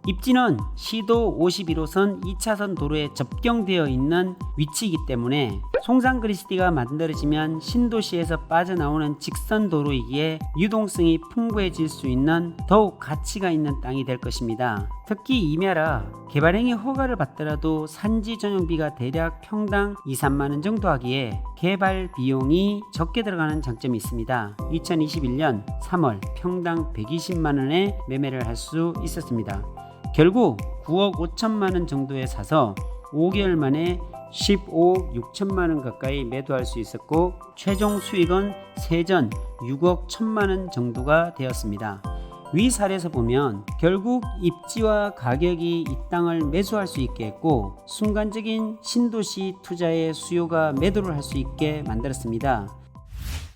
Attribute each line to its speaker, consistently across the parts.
Speaker 1: 입지는 시도 51호선 2차선 도로에 접경되어 있는 위치이기 때문에 송산 그리스티가 만들어지면 신도시에서 빠져나오는 직선 도로이기에 유동성이 풍부해질 수 있는 더욱 가치가 있는 땅이 될 것입니다. 특히 임야라 개발행위 허가를 받더라도 산지 전용비가 대략 평당 2-3만원 정도 하기에 개발 비용이 적게 들어가는 장점이 있습니다. 2021년 3월 평당 120만원에 매매를 할 수 있었습니다. 결국 9억 5천만원 정도에 사서 5개월 만에 15억 6천만원 가까이 매도할 수 있었고 최종 수익은 세전 6억 1천만원 정도가 되었습니다. 위 사례에서 보면 결국 입지와 가격이 이 땅을 매수할 수 있게 했고 순간적인 신도시 투자의 수요가 매도를 할 수 있게 만들었습니다.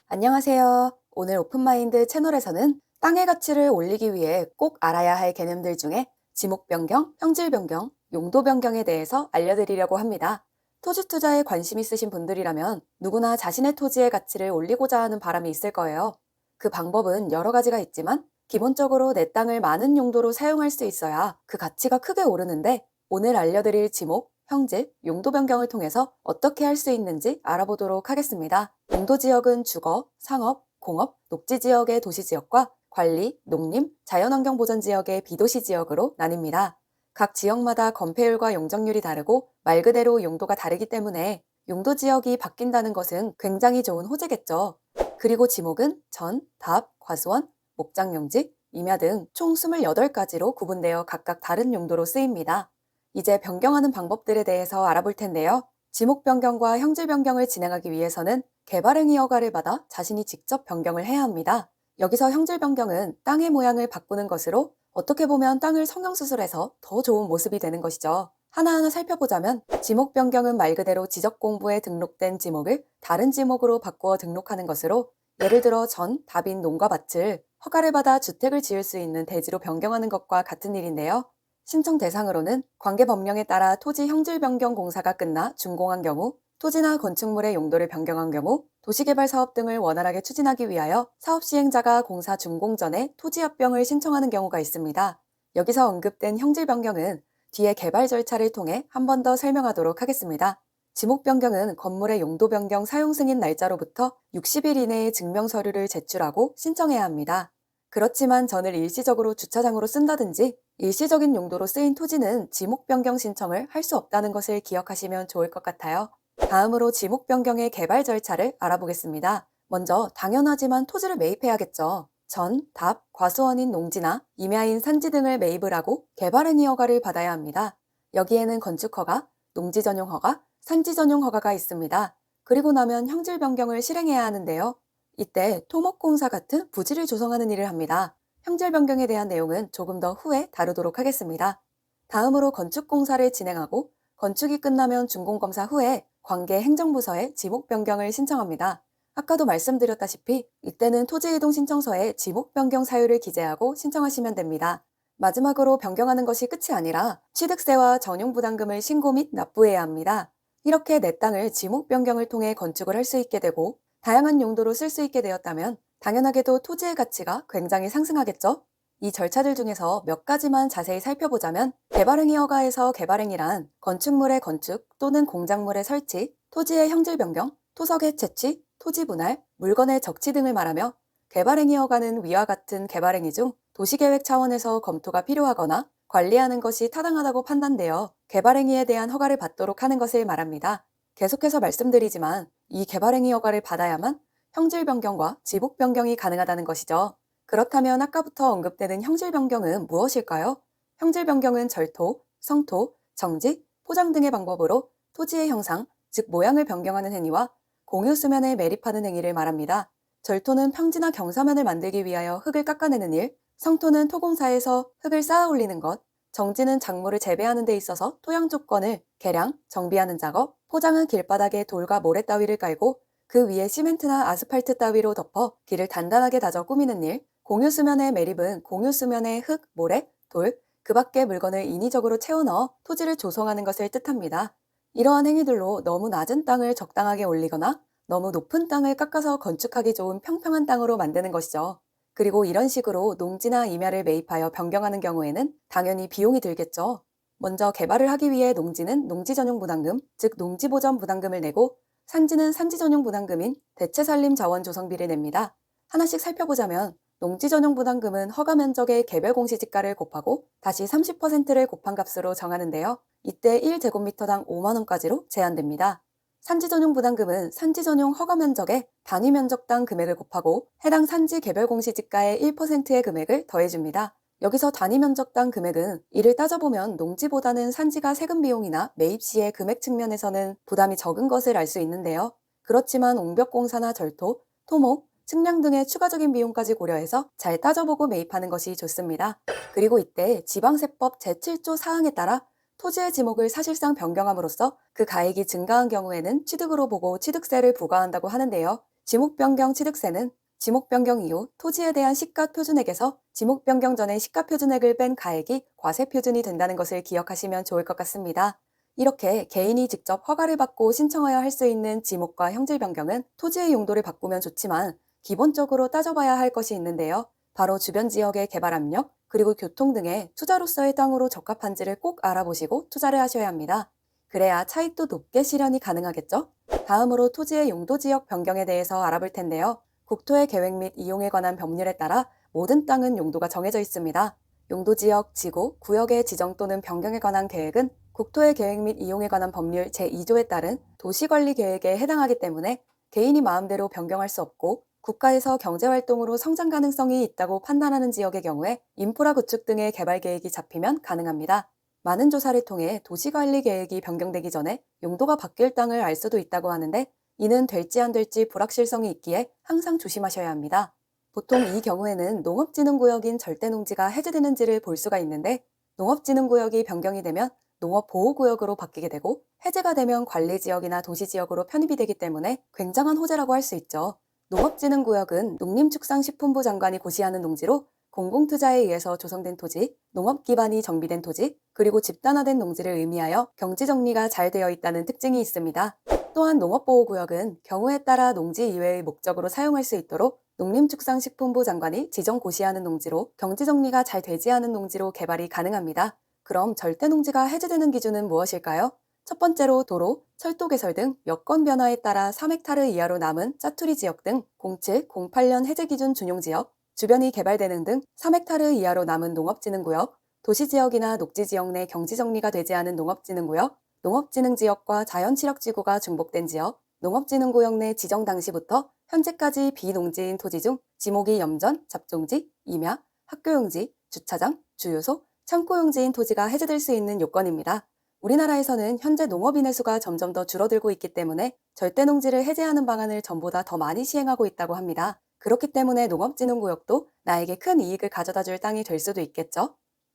Speaker 2: 안녕하세요. 오늘 오픈마인드 채널에서는 땅의 가치를 올리기 위해 꼭 알아야 할 개념들 중에 지목 변경, 형질 변경, 용도 변경에 대해서 알려드리려고 합니다. 토지 투자에 관심 있으신 분들이라면 누구나 자신의 토지의 가치를 올리고자 하는 바람이 있을 거예요. 그 방법은 여러 가지가 있지만 기본적으로 내 땅을 많은 용도로 사용할 수 있어야 그 가치가 크게 오르는데 오늘 알려드릴 지목, 형질, 용도 변경을 통해서 어떻게 할 수 있는지 알아보도록 하겠습니다. 용도 지역은 주거, 상업, 공업, 녹지 지역의 도시 지역과 관리, 농림, 자연환경 보전 지역의 비도시 지역으로 나뉩니다. 각 지역마다 건폐율과 용적률이 다르고 말 그대로 용도가 다르기 때문에 용도 지역이 바뀐다는 것은 굉장히 좋은 호재겠죠. 그리고 지목은 전, 답, 과수원, 목장용지, 임야 등 총 28가지로 구분되어 각각 다른 용도로 쓰입니다. 이제 변경하는 방법들에 대해서 알아볼 텐데요. 지목 변경과 형질 변경을 진행하기 위해서는 개발행위 허가를 받아 자신이 직접 변경을 해야 합니다. 여기서 형질 변경은 땅의 모양을 바꾸는 것으로 어떻게 보면 땅을 성형수술해서 더 좋은 모습이 되는 것이죠. 하나하나 살펴보자면 지목 변경은 말 그대로 지적공부에 등록된 지목을 다른 지목으로 바꾸어 등록하는 것으로 예를 들어 전, 답인 농가 밭을 허가를 받아 주택을 지을 수 있는 대지로 변경하는 것과 같은 일인데요. 신청 대상으로는 관계법령에 따라 토지 형질 변경 공사가 끝나 준공한 경우, 토지나 건축물의 용도를 변경한 경우, 도시개발 사업 등을 원활하게 추진하기 위하여 사업 시행자가 공사 준공 전에 토지 합병을 신청하는 경우가 있습니다. 여기서 언급된 형질 변경은 뒤에 개발 절차를 통해 한 번 더 설명하도록 하겠습니다. 지목 변경은 건물의 용도 변경 사용 승인 날짜로부터 60일 이내에 증명 서류를 제출하고 신청해야 합니다. 그렇지만 전을 일시적으로 주차장으로 쓴다든지 일시적인 용도로 쓰인 토지는 지목 변경 신청을 할 수 없다는 것을 기억하시면 좋을 것 같아요. 다음으로 지목 변경의 개발 절차를 알아보겠습니다. 먼저 당연하지만 토지를 매입해야겠죠. 전, 답, 과수원인 농지나 임야인 산지 등을 매입을 하고 개발행위 허가를 받아야 합니다. 여기에는 건축허가, 농지 전용 허가, 산지 전용 허가가 있습니다. 그리고 나면 형질 변경을 실행해야 하는데요. 이때 토목공사 같은 부지를 조성하는 일을 합니다. 형질 변경에 대한 내용은 조금 더 후에 다루도록 하겠습니다. 다음으로 건축공사를 진행하고 건축이 끝나면 준공검사 후에 관계 행정부서에 지목 변경을 신청합니다. 아까도 말씀드렸다시피 이때는 토지이동 신청서에 지목 변경 사유를 기재하고 신청하시면 됩니다. 마지막으로 변경하는 것이 끝이 아니라 취득세와 전용부담금을 신고 및 납부해야 합니다. 이렇게 내 땅을 지목 변경을 통해 건축을 할 수 있게 되고 다양한 용도로 쓸 수 있게 되었다면 당연하게도 토지의 가치가 굉장히 상승하겠죠? 이 절차들 중에서 몇 가지만 자세히 살펴보자면 개발행위 허가에서 개발행위란 건축물의 건축 또는 공작물의 설치, 토지의 형질 변경, 토석의 채취, 토지 분할, 물건의 적치 등을 말하며 개발행위 허가는 위와 같은 개발행위 중 도시계획 차원에서 검토가 필요하거나 관리하는 것이 타당하다고 판단되어 개발행위에 대한 허가를 받도록 하는 것을 말합니다. 계속해서 말씀드리지만 이 개발행위 허가를 받아야만 형질 변경과 지목 변경이 가능하다는 것이죠. 그렇다면 아까부터 언급되는 형질 변경은 무엇일까요? 형질 변경은 절토, 성토, 정지, 포장 등의 방법으로 토지의 형상, 즉 모양을 변경하는 행위와 공유 수면에 매립하는 행위를 말합니다. 절토는 평지나 경사면을 만들기 위하여 흙을 깎아내는 일, 성토는 토공사에서 흙을 쌓아 올리는 것, 정지는 작물을 재배하는 데 있어서 토양 조건을 개량, 정비하는 작업, 포장은 길바닥에 돌과 모래 따위를 깔고 그 위에 시멘트나 아스팔트 따위로 덮어 길을 단단하게 다져 꾸미는 일, 공유 수면의 매립은 공유 수면에 흙, 모래, 돌, 그 밖의 물건을 인위적으로 채워 넣어 토지를 조성하는 것을 뜻합니다. 이러한 행위들로 너무 낮은 땅을 적당하게 올리거나 너무 높은 땅을 깎아서 건축하기 좋은 평평한 땅으로 만드는 것이죠. 그리고 이런 식으로 농지나 임야를 매입하여 변경하는 경우에는 당연히 비용이 들겠죠. 먼저 개발을 하기 위해 농지는 농지 전용 부담금, 즉 농지 보전 부담금을 내고 산지는 산지 전용 부담금인 대체 산림 자원 조성비를 냅니다. 하나씩 살펴보자면 농지 전용 부담금은 허가 면적의 개별 공시지가를 곱하고 다시 30%를 곱한 값으로 정하는데요. 이때 1제곱미터당 5만 원까지로 제한됩니다. 산지 전용 부담금은 산지 전용 허가 면적의 단위 면적당 금액을 곱하고 해당 산지 개별 공시지가의 1%의 금액을 더해줍니다. 여기서 단위 면적당 금액은 이를 따져보면 농지보다는 산지가 세금 비용이나 매입 시의 금액 측면에서는 부담이 적은 것을 알 수 있는데요. 그렇지만 옹벽공사나 절토, 토목, 측량 등의 추가적인 비용까지 고려해서 잘 따져보고 매입하는 것이 좋습니다. 그리고 이때 지방세법 제7조 사항에 따라 토지의 지목을 사실상 변경함으로써 그 가액이 증가한 경우에는 취득으로 보고 취득세를 부과한다고 하는데요. 지목 변경 취득세는 지목 변경 이후 토지에 대한 시가 표준액에서 지목 변경 전에 시가 표준액을 뺀 가액이 과세 표준이 된다는 것을 기억하시면 좋을 것 같습니다. 이렇게 개인이 직접 허가를 받고 신청하여 할 수 있는 지목과 형질 변경은 토지의 용도를 바꾸면 좋지만 기본적으로 따져봐야 할 것이 있는데요. 바로 주변 지역의 개발 압력, 그리고 교통 등의 투자로서의 땅으로 적합한지를 꼭 알아보시고 투자를 하셔야 합니다. 그래야 차익도 높게 실현이 가능하겠죠? 다음으로 토지의 용도 지역 변경에 대해서 알아볼 텐데요. 국토의 계획 및 이용에 관한 법률에 따라 모든 땅은 용도가 정해져 있습니다. 용도 지역, 지구, 구역의 지정 또는 변경에 관한 계획은 국토의 계획 및 이용에 관한 법률 제2조에 따른 도시관리 계획에 해당하기 때문에 개인이 마음대로 변경할 수 없고 국가에서 경제활동으로 성장 가능성이 있다고 판단하는 지역의 경우에 인프라 구축 등의 개발 계획이 잡히면 가능합니다. 많은 조사를 통해 도시관리 계획이 변경되기 전에 용도가 바뀔 땅을 알 수도 있다고 하는데 이는 될지 안 될지 불확실성이 있기에 항상 조심하셔야 합니다. 보통 이 경우에는 농업진흥구역인 절대농지가 해제되는지를 볼 수가 있는데 농업진흥구역이 변경이 되면 농업보호구역으로 바뀌게 되고 해제가 되면 관리지역이나 도시지역으로 편입이 되기 때문에 굉장한 호재라고 할 수 있죠. 농업진흥구역은 농림축산식품부 장관이 고시하는 농지로 공공투자에 의해서 조성된 토지, 농업 기반이 정비된 토지, 그리고 집단화된 농지를 의미하여 경지정리가 잘 되어 있다는 특징이 있습니다. 또한 농업보호구역은 경우에 따라 농지 이외의 목적으로 사용할 수 있도록 농림축산식품부 장관이 지정 고시하는 농지로 경지정리가 잘 되지 않은 농지로 개발이 가능합니다. 그럼 절대농지가 해제되는 기준은 무엇일까요? 첫 번째로 도로, 철도 개설 등 여건 변화에 따라 3헥타르 이하로 남은 짜투리 지역 등 07, 08년 해제 기준 준용 지역, 주변이 개발되는 등 3헥타르 이하로 남은 농업진흥구역, 도시지역이나 녹지지역 내 경지정리가 되지 않은 농업진흥구역, 농업진흥지역과 자연취력지구가 중복된 지역, 농업진흥구역 내 지정 당시부터 현재까지 비농지인 토지 중 지목이 염전, 잡종지, 임야, 학교용지, 주차장, 주유소, 창고용지인 토지가 해제될 수 있는 요건입니다. 우리나라에서는 현재 농업인의 수가 점점 더 줄어들고 있기 때문에 절대농지를 해제하는 방안을 전보다 더 많이 시행하고 있다고 합니다. 그렇기 때문에 농업진흥구역도 나에게 큰 이익을 가져다 줄 땅이 될 수도 있겠죠?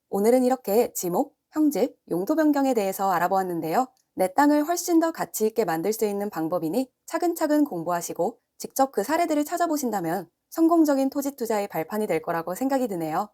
Speaker 2: 오늘은 이렇게 지목, 형질, 용도 변경에 대해서 알아보았는데요. 내 땅을 훨씬 더 가치 있게 만들 수 있는 방법이니 차근차근 공부하시고 직접 그 사례들을 찾아보신다면 성공적인 토지 투자의 발판이 될 거라고 생각이 드네요.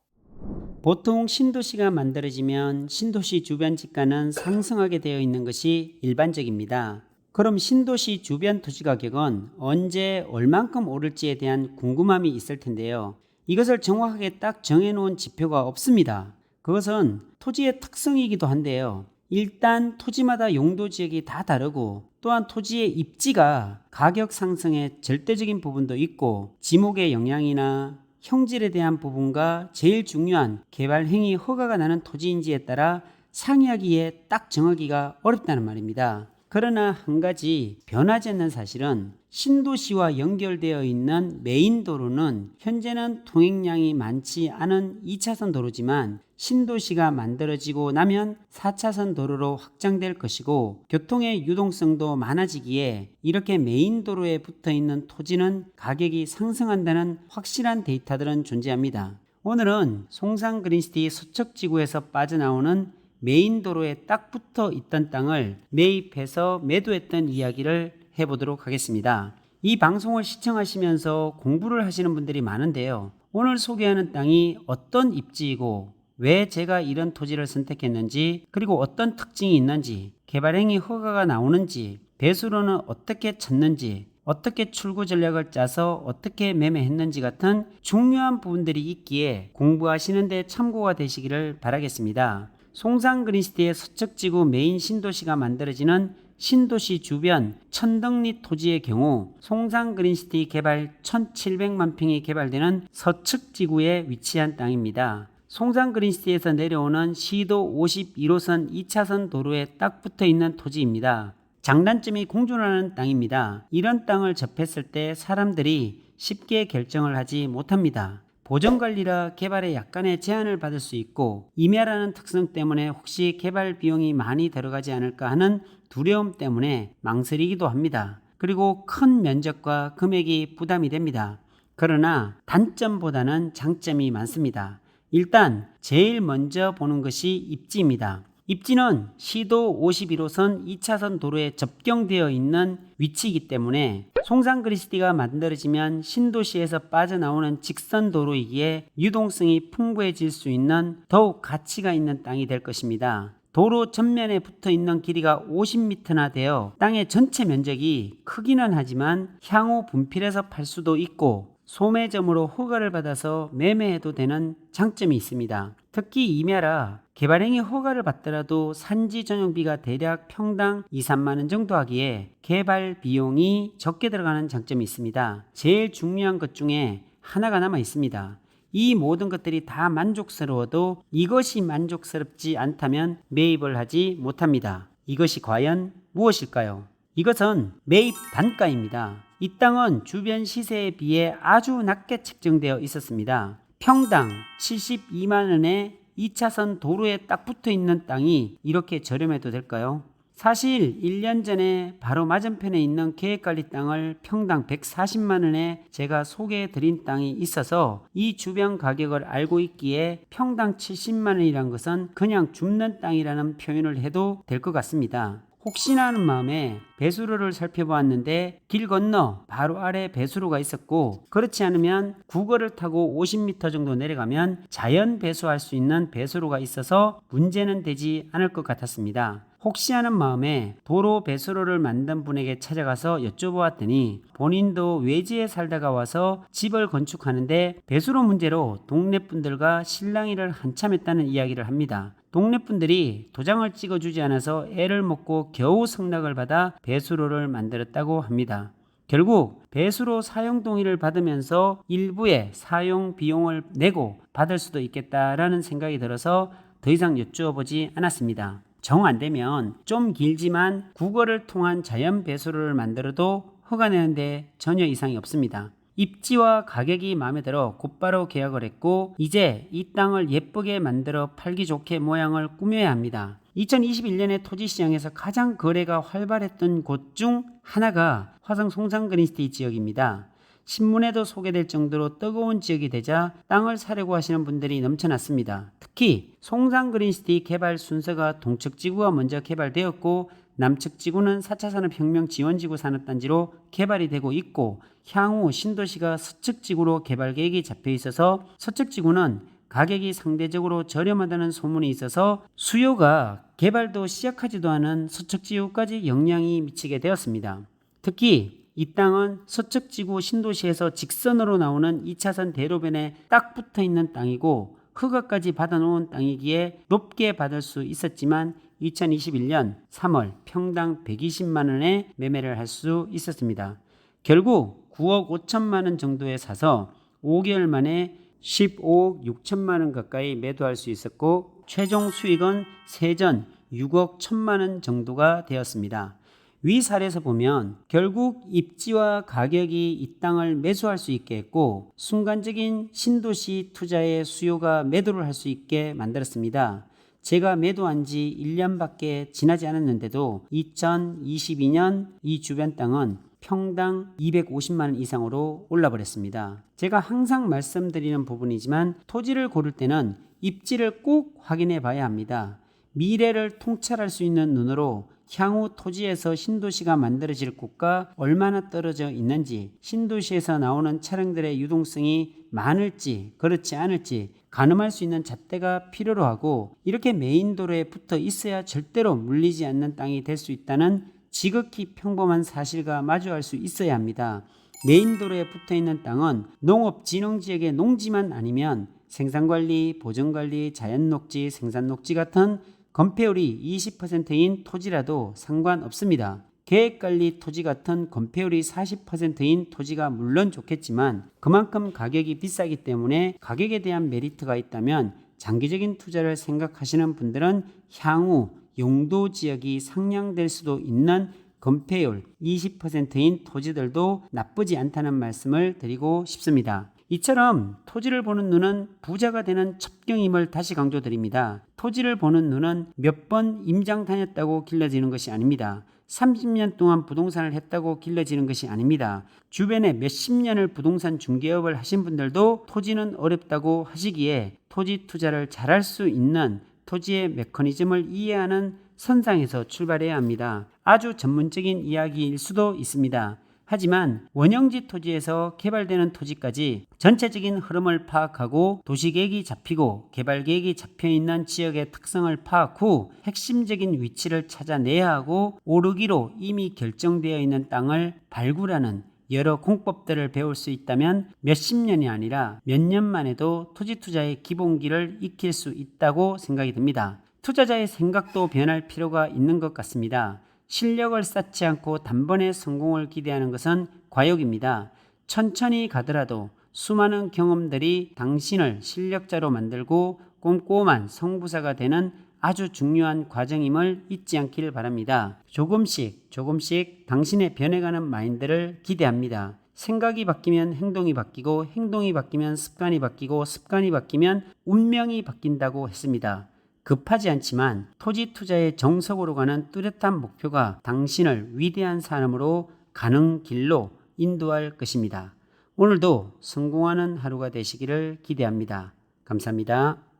Speaker 1: 보통 신도시가 만들어지면 신도시 주변 지가는 상승하게 되어 있는 것이 일반적입니다. 그럼 신도시 주변 토지 가격은 언제 얼만큼 오를지에 대한 궁금함이 있을 텐데요. 이것을 정확하게 딱 정해놓은 지표가 없습니다. 그것은 토지의 특성이기도 한데요. 일단 토지마다 용도 지역이 다 다르고 또한 토지의 입지가 가격 상승의 절대적인 부분도 있고 지목의 영향이나 형질에 대한 부분과 제일 중요한 개발 행위 허가가 나는 토지인지에 따라 상이하기에 딱 정하기가 어렵다는 말입니다. 그러나 한 가지 변하지 않는 사실은 신도시와 연결되어 있는 메인 도로는 현재는 통행량이 많지 않은 2차선 도로지만 신도시가 만들어지고 나면 4차선 도로로 확장될 것이고 교통의 유동성도 많아지기에 이렇게 메인 도로에 붙어 있는 토지는 가격이 상승한다는 확실한 데이터들은 존재합니다. 오늘은 송산 그린시티 서척지구에서 빠져나오는 메인 도로에 딱 붙어 있던 땅을 매입해서 매도했던 이야기를 해보도록 하겠습니다. 이 방송을 시청하시면서 공부를 하시는 분들이 많은데요. 오늘 소개하는 땅이 어떤 입지이고 왜 제가 이런 토지를 선택했는지 그리고 어떤 특징이 있는지 개발행위 허가가 나오는지 배수로는 어떻게 찾는지 어떻게 출구 전략을 짜서 어떻게 매매했는지 같은 중요한 부분들이 있기에 공부하시는데 참고가 되시기를 바라겠습니다. 송산 그린시티의 서측지구 메인 신도시가 만들어지는 신도시 주변 천덕리 토지의 경우 송산 그린시티 개발 1700만 평이 개발되는 서측지구에 위치한 땅입니다. 송산 그린시티에서 내려오는 시도 51호선 2차선 도로에 딱 붙어 있는 토지입니다. 장단점이 공존하는 땅입니다. 이런 땅을 접했을 때 사람들이 쉽게 결정을 하지 못합니다. 보전관리라 개발에 약간의 제한을 받을 수 있고 임야라는 특성 때문에 혹시 개발 비용이 많이 들어가지 않을까 하는 두려움 때문에 망설이기도 합니다. 그리고 큰 면적과 금액이 부담이 됩니다. 그러나 단점보다는 장점이 많습니다. 일단 제일 먼저 보는 것이 입지입니다. 입지는 시도 51호선 2차선 도로에 접경되어 있는 위치이기 때문에 송산 그린시티가 만들어지면 신도시에서 빠져나오는 직선 도로이기에 유동성이 풍부해질 수 있는 더욱 가치가 있는 땅이 될 것입니다. 도로 전면에 붙어 있는 길이가 50m나 되어 땅의 전체 면적이 크기는 하지만 향후 분필해서 팔 수도 있고 소매점으로 허가를 받아서 매매해도 되는 장점이 있습니다. 특히 임야라 개발행위 허가를 받더라도 산지 전용비가 대략 평당 2-3만원 정도 하기에 개발 비용이 적게 들어가는 장점이 있습니다. 제일 중요한 것 중에 하나가 남아 있습니다. 이 모든 것들이 다 만족스러워도 이것이 만족스럽지 않다면 매입을 하지 못합니다. 이것이 과연 무엇일까요? 이것은 매입 단가입니다. 이 땅은 주변 시세에 비해 아주 낮게 책정되어 있었습니다. 평당 72만원에 2차선 도로에 딱 붙어 있는 땅이 이렇게 저렴해도 될까요? 사실 1년 전에 바로 맞은편에 있는 계획관리 땅을 평당 140만원에 제가 소개해 드린 땅이 있어서 이 주변 가격을 알고 있기에 평당 70만원이란 것은 그냥 줍는 땅이라는 표현을 해도 될 것 같습니다. 혹시나 하는 마음에 배수로를 살펴보았는데 길 건너 바로 아래 배수로가 있었고 그렇지 않으면 구거를 타고 50m 정도 내려가면 자연 배수할 수 있는 배수로가 있어서 문제는 되지 않을 것 같았습니다. 혹시 하는 마음에 도로 배수로를 만든 분에게 찾아가서 여쭤보았더니 본인도 외지에 살다가 와서 집을 건축하는데 배수로 문제로 동네 분들과 실랑이를 한참 했다는 이야기를 합니다. 동네 분들이 도장을 찍어주지 않아서 애를 먹고 겨우 승낙을 받아 배수로를 만들었다고 합니다. 결국 배수로 사용 동의를 받으면서 일부의 사용 비용을 내고 받을 수도 있겠다라는 생각이 들어서 더 이상 여쭈어보지 않았습니다. 정 안되면 좀 길지만 국어를 통한 자연 배수로를 만들어도 허가 내는데 전혀 이상이 없습니다. 입지와 가격이 마음에 들어 곧바로 계약을 했고 이제 이 땅을 예쁘게 만들어 팔기 좋게 모양을 꾸며야 합니다. 2021년에 토지시장에서 가장 거래가 활발했던 곳 중 하나가 화성 송산 그린시티 지역입니다. 신문에도 소개될 정도로 뜨거운 지역이 되자 땅을 사려고 하시는 분들이 넘쳐났습니다. 특히 송산 그린시티 개발 순서가 동측지구가 먼저 개발되었고 남측지구는 4차 산업혁명 지원지구 산업단지로 개발이 되고 있고 향후 신도시가 서측지구로 개발 계획이 잡혀 있어서 서측지구는 가격이 상대적으로 저렴하다는 소문이 있어서 수요가 개발도 시작하지도 않은 서측지구까지 영향이 미치게 되었습니다. 특히 이 땅은 서측지구 신도시에서 직선으로 나오는 2차선 대로변에 딱 붙어 있는 땅이고 허가까지 받아놓은 땅이기에 높게 받을 수 있었지만 2021년 3월 평당 120만원에 매매를 할 수 있었습니다. 결국 9억 5천만원 정도에 사서 5개월 만에 15억 6천만원 가까이 매도할 수 있었고 최종 수익은 세전 6억 1천만원 정도가 되었습니다. 위 사례에서 보면 결국 입지와 가격이 이 땅을 매수할 수 있게 했고 순간적인 신도시 투자의 수요가 매도를 할 수 있게 만들었습니다. 제가 매도한 지 1년밖에 지나지 않았는데도 2022년 이 주변 땅은 평당 250만원 이상으로 올라버렸습니다. 제가 항상 말씀드리는 부분이지만 토지를 고를 때는 입지를 꼭 확인해 봐야 합니다. 미래를 통찰할 수 있는 눈으로 향후 토지에서 신도시가 만들어질 곳과 얼마나 떨어져 있는지, 신도시에서 나오는 차량들의 유동성이 많을지 그렇지 않을지 가늠할 수 있는 잣대가 필요로 하고 이렇게 메인 도로에 붙어 있어야 절대로 물리지 않는 땅이 될 수 있다는 지극히 평범한 사실과 마주할 수 있어야 합니다. 메인 도로에 붙어있는 땅은 농업진흥지역의 농지만 아니면 생산관리, 보전관리, 자연녹지, 생산녹지 같은 건폐율이 20%인 토지라도 상관없습니다. 계획관리 토지 같은 건폐율이 40%인 토지가 물론 좋겠지만 그만큼 가격이 비싸기 때문에 가격에 대한 메리트가 있다면 장기적인 투자를 생각하시는 분들은 향후 용도 지역이 상향될 수도 있는 건폐율 20%인 토지들도 나쁘지 않다는 말씀을 드리고 싶습니다. 이처럼 토지를 보는 눈은 부자가 되는 첩경임을 다시 강조드립니다. 토지를 보는 눈은 몇 번 임장 다녔다고 길러지는 것이 아닙니다. 30년 동안 부동산을 했다고 길러지는 것이 아닙니다. 주변에 몇십 년을 부동산 중개업을 하신 분들도 토지는 어렵다고 하시기에 토지 투자를 잘할 수 있는 토지의 메커니즘을 이해하는 선상에서 출발해야 합니다. 아주 전문적인 이야기일 수도 있습니다. 하지만 원형지 토지에서 개발되는 토지까지 전체적인 흐름을 파악하고 도시계획이 잡히고 개발계획이 잡혀있는 지역의 특성을 파악 후 핵심적인 위치를 찾아내야 하고 오르기로 이미 결정되어 있는 땅을 발굴하는 여러 공법들을 배울 수 있다면 몇십 년이 아니라 몇 년만 해도 토지 투자의 기본기를 익힐 수 있다고 생각이 듭니다. 투자자의 생각도 변할 필요가 있는 것 같습니다. 실력을 쌓지 않고 단번에 성공을 기대하는 것은 과욕입니다. 천천히 가더라도 수많은 경험들이 당신을 실력자로 만들고 꼼꼼한 성부사가 되는 아주 중요한 과정임을 잊지 않기를 바랍니다. 조금씩 당신의 변해가는 마인드를 기대합니다. 생각이 바뀌면 행동이 바뀌고 행동이 바뀌면 습관이 바뀌고 습관이 바뀌면 운명이 바뀐다고 했습니다. 급하지 않지만 토지 투자의 정석으로 가는 뚜렷한 목표가 당신을 위대한 사람으로 가는 길로 인도할 것입니다. 오늘도 성공하는 하루가 되시기를 기대합니다. 감사합니다.